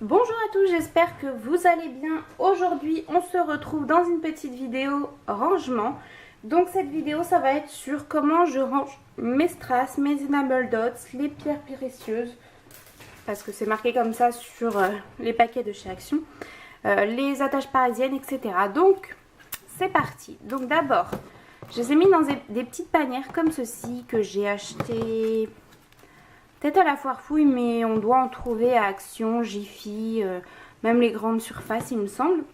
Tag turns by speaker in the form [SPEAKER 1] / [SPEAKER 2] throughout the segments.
[SPEAKER 1] Bonjour à tous, j'espère que vous allez bien. Aujourd'hui, on se retrouve dans une petite vidéo rangement. Donc cette vidéo, ça va être sur comment je range mes strass, mes enamel dots, les pierres précieuses. Parce que c'est marqué comme ça sur les paquets de chez Action. Les attaches parisiennes, etc. Donc, c'est parti. Donc d'abord, je les ai mis dans des petites panières comme ceci que j'ai acheté... peut-être à la foire fouille, mais on doit en trouver à Action, Jiffy, même les grandes surfaces, il me semble.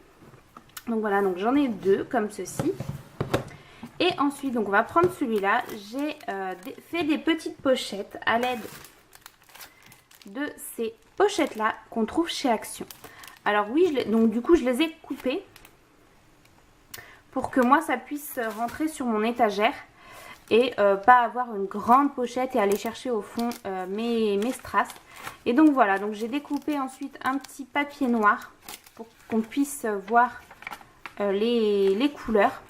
[SPEAKER 1] Donc voilà, donc j'en ai deux comme ceci. Et ensuite, donc on va prendre celui-là. J'ai fait des petites pochettes à l'aide de ces pochettes-là qu'on trouve chez Action. Alors oui, donc du coup, je les ai coupées pour que moi, ça puisse rentrer sur mon étagère. Et pas avoir une grande pochette et aller chercher au fond mes strass. Et donc voilà, donc j'ai découpé ensuite un petit papier noir pour qu'on puisse voir les couleurs.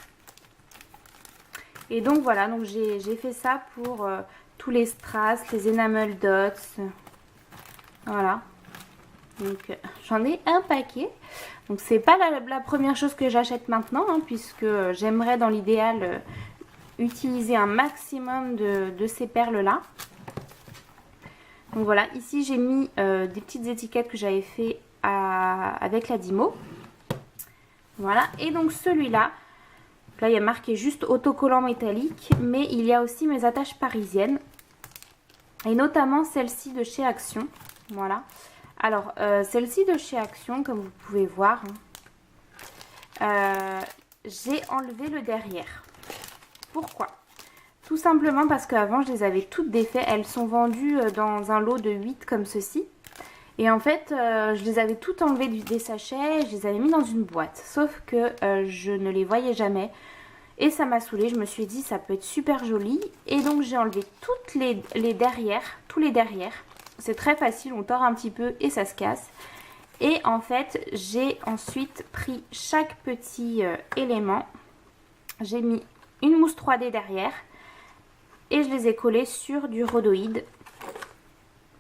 [SPEAKER 1] Et donc voilà, donc j'ai fait ça pour tous les strass, les enamel dots. Voilà. Donc j'en ai un paquet. Donc c'est pas la première chose que j'achète maintenant, hein, puisque j'aimerais dans l'idéal... utiliser un maximum de ces perles là. Donc voilà, ici j'ai mis des petites étiquettes que j'avais fait avec la Dymo. Voilà, et donc celui-là, là il y a marqué juste autocollant métallique, mais il y a aussi mes attaches parisiennes et notamment celle-ci de chez Action. Voilà, alors celle-ci de chez Action, comme vous pouvez voir, j'ai enlevé le derrière. Pourquoi? Tout simplement parce qu'avant je les avais toutes défaites. Elles sont vendues dans un lot de 8 comme ceci. Et en fait je les avais toutes enlevées des sachets. Je les avais mis dans une boîte. Sauf que je ne les voyais jamais. Et ça m'a saoulée. Je me suis dit ça peut être super joli. Et donc j'ai enlevé toutes les derrières. Tous les derrières. C'est très facile. On tord un petit peu et ça se casse. Et en fait j'ai ensuite pris chaque petit élément. J'ai mis une mousse 3D derrière et je les ai collés sur du rhodoïde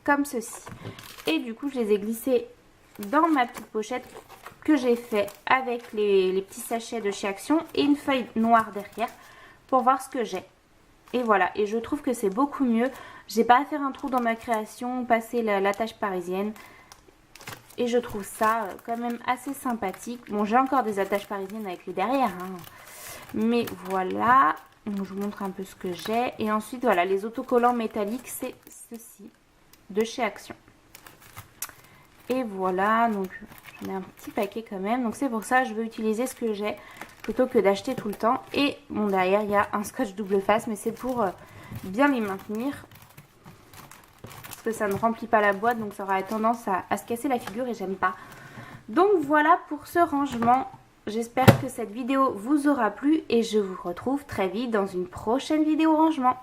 [SPEAKER 1] comme ceci. Et du coup je les ai glissés dans ma petite pochette que j'ai fait avec les petits sachets de chez Action et une feuille noire derrière pour voir ce que j'ai. Et voilà, et je trouve que c'est beaucoup mieux. J'ai pas à faire un trou dans ma création, passer l'attache parisienne. Et je trouve ça quand même assez sympathique. Bon, j'ai encore des attaches parisiennes avec les derrière, hein. Mais voilà, donc je vous montre un peu ce que j'ai. Et ensuite, voilà, les autocollants métalliques, c'est ceci, de chez Action. Et voilà, donc j'en ai un petit paquet quand même. Donc c'est pour ça que je veux utiliser ce que j'ai plutôt que d'acheter tout le temps. Et bon, derrière, il y a un scotch double face, mais c'est pour bien les maintenir. Parce que ça ne remplit pas la boîte, donc ça aura tendance à se casser la figure et j'aime pas. Donc voilà pour ce rangement. J'espère que cette vidéo vous aura plu et je vous retrouve très vite dans une prochaine vidéo rangement.